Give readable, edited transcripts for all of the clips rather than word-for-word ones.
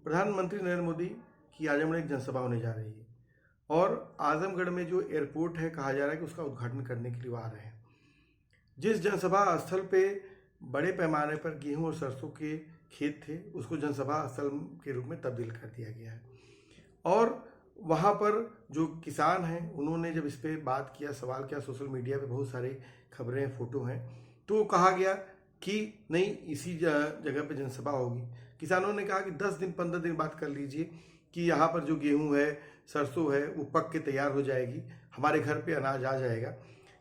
प्रधानमंत्री नरेंद्र मोदी की आजमगढ़ एक जनसभा होने जा रही है और आजमगढ़ में जो एयरपोर्ट है कहा जा रहा है कि उसका उद्घाटन करने के लिए वो आ रहे हैं। जिस जनसभा स्थल पे बड़े पैमाने पर गेहूं और सरसों के खेत थे उसको जनसभा स्थल के रूप में तब्दील कर दिया गया है और वहाँ पर जो किसान हैं उन्होंने जब इस पर बात किया, सवाल किया, सोशल मीडिया पे बहुत सारी खबरें, फोटो हैं, तो कहा गया कि नहीं, इसी जगह पे जनसभा होगी। किसानों ने कहा कि 10 दिन 15 दिन बात कर लीजिए कि यहाँ पर जो गेहूं है, सरसों है, वो पक के तैयार हो जाएगी, हमारे घर पे अनाज आ जाएगा।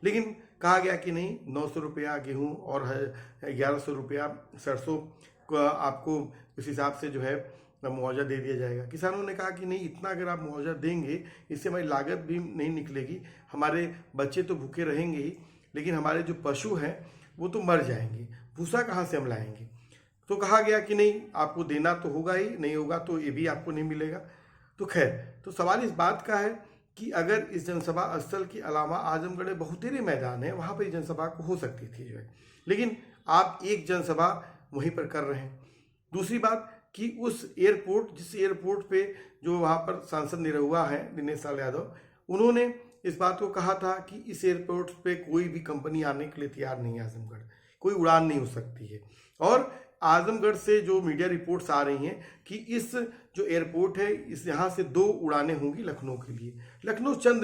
लेकिन कहा गया कि नहीं, 900 रुपया गेहूँ और 1100 रुपया सरसों को आपको उस हिसाब से जो है मुआवजा दे दिया जाएगा। किसानों ने कहा कि नहीं, इतना अगर आप मुआवजा देंगे इससे हमारी लागत भी नहीं निकलेगी, हमारे बच्चे तो भूखे रहेंगे ही, लेकिन हमारे जो पशु हैं वो तो मर जाएंगे, भूसा कहाँ से हम लाएंगे। तो कहा गया कि नहीं, आपको देना तो होगा ही, नहीं होगा तो ये भी आपको नहीं मिलेगा। तो खैर, तो सवाल इस बात का है कि अगर इस जनसभा स्थल के अलावा आजमगढ़ में बहुतेरे मैदान है, वहाँ पर जनसभा हो सकती थी जो है, लेकिन आप एक जनसभा वहीं पर कर रहे हैं। दूसरी बात कि उस एयरपोर्ट, जिस एयरपोर्ट पे जो वहाँ पर सांसद निरहुआ है दिनेश लाल यादव, उन्होंने इस बात को कहा था कि इस एयरपोर्ट पे कोई भी कंपनी आने के लिए तैयार नहीं है, आजमगढ़ कोई उड़ान नहीं हो सकती है। और आजमगढ़ से जो मीडिया रिपोर्ट्स आ रही हैं कि इस जो एयरपोर्ट है, इस यहाँ से 2 उड़ानें होंगी लखनऊ के लिए। लखनऊ चंद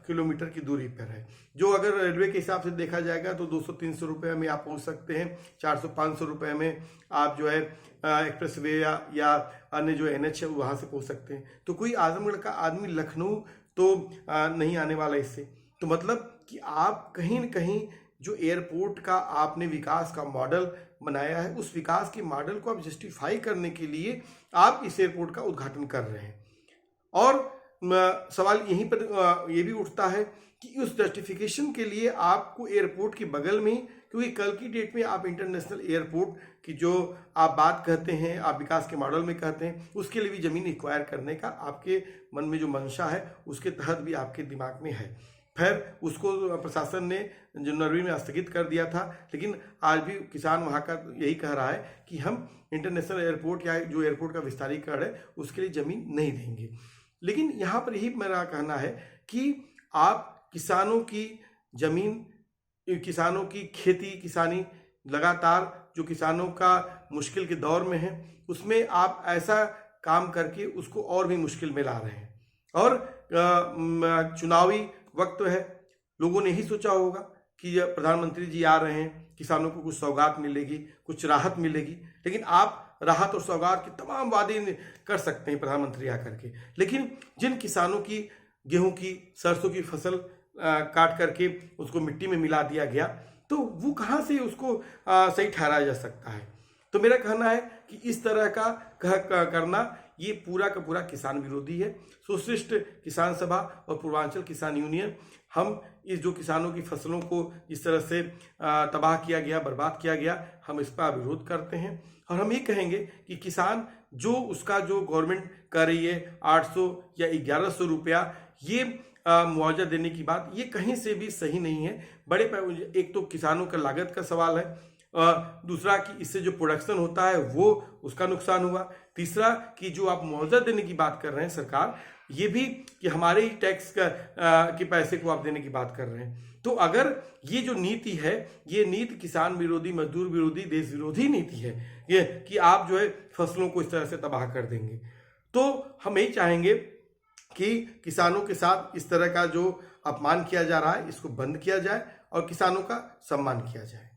किलोमीटर की दूरी पर है, जो अगर रेलवे के हिसाब से देखा जाएगा तो 200-300 रुपये में आप पहुँच सकते हैं, 400-500 रुपये में आप जो है एक्सप्रेस वे या अन्य जो NH है वहाँ से पहुँच सकते हैं। तो कोई आजमगढ़ का आदमी लखनऊ तो नहीं आने वाला इससे। तो मतलब कि आप कहीं न कहीं जो एयरपोर्ट का आपने विकास का मॉडल बनाया है, उस विकास के मॉडल को आप जस्टिफाई करने के लिए आप इस एयरपोर्ट का उद्घाटन कर रहे हैं। और सवाल यहीं पर ये भी उठता है कि उस जस्टिफिकेशन के लिए आपको एयरपोर्ट के बगल में, क्योंकि कल की डेट में आप इंटरनेशनल एयरपोर्ट की जो आप बात कहते हैं, आप विकास के मॉडल में कहते हैं, उसके लिए भी ज़मीन एक्वायर करने का आपके मन में जो मंशा है उसके तहत भी आपके दिमाग में है। खैर, उसको प्रशासन ने जनवरी में स्थगित कर दिया था, लेकिन आज भी किसान वहाँ का यही कह रहा है कि हम इंटरनेशनल एयरपोर्ट या जो एयरपोर्ट का विस्तारीकरण है उसके लिए ज़मीन नहीं देंगे। लेकिन यहाँ पर यही मेरा कहना है कि आप किसानों की ज़मीन, किसानों की खेती किसानी, लगातार जो किसानों का मुश्किल के दौर में है, उसमें आप ऐसा काम करके उसको और भी मुश्किल में ला रहे हैं। और चुनावी वक्त है, लोगों ने ही सोचा होगा कि प्रधानमंत्री जी आ रहे हैं, किसानों को कुछ सौगात मिलेगी, कुछ राहत मिलेगी, लेकिन आप राहत और सौगात के तमाम वादे कर सकते हैं प्रधानमंत्री आकर के, लेकिन जिन किसानों की गेहूं की, सरसों की फसल काट करके उसको मिट्टी में मिला दिया गया, तो वो कहाँ से उसको सही ठहराया जा सकता है। तो मेरा कहना है कि इस तरह का करना ये पूरा का पूरा किसान विरोधी है। सोशलिस्ट किसान सभा और पूर्वांचल किसान यूनियन, हम इस जो किसानों की फसलों को इस तरह से तबाह किया गया, बर्बाद किया गया, हम इस पर विरोध करते हैं। और हम ये कहेंगे कि किसान जो उसका जो गवर्नमेंट कर रही है 800 या 1100 रुपया ये मुआवजा देने की बात, ये कहीं से भी सही नहीं है। एक तो किसानों का लागत का सवाल है, दूसरा कि इससे जो प्रोडक्शन होता है वो उसका नुकसान हुआ, तीसरा कि जो आप मुआवजा देने की बात कर रहे हैं सरकार, ये भी कि हमारे ही टैक्स के पैसे को आप देने की बात कर रहे हैं। तो अगर ये जो नीति है, ये नीति किसान विरोधी, मजदूर विरोधी, देश विरोधी नीति है, ये कि आप जो है फसलों को इस तरह से तबाह कर देंगे। तो हम यही चाहेंगे कि किसानों के साथ इस तरह का जो अपमान किया जा रहा है इसको बंद किया जाए और किसानों का सम्मान किया जाए।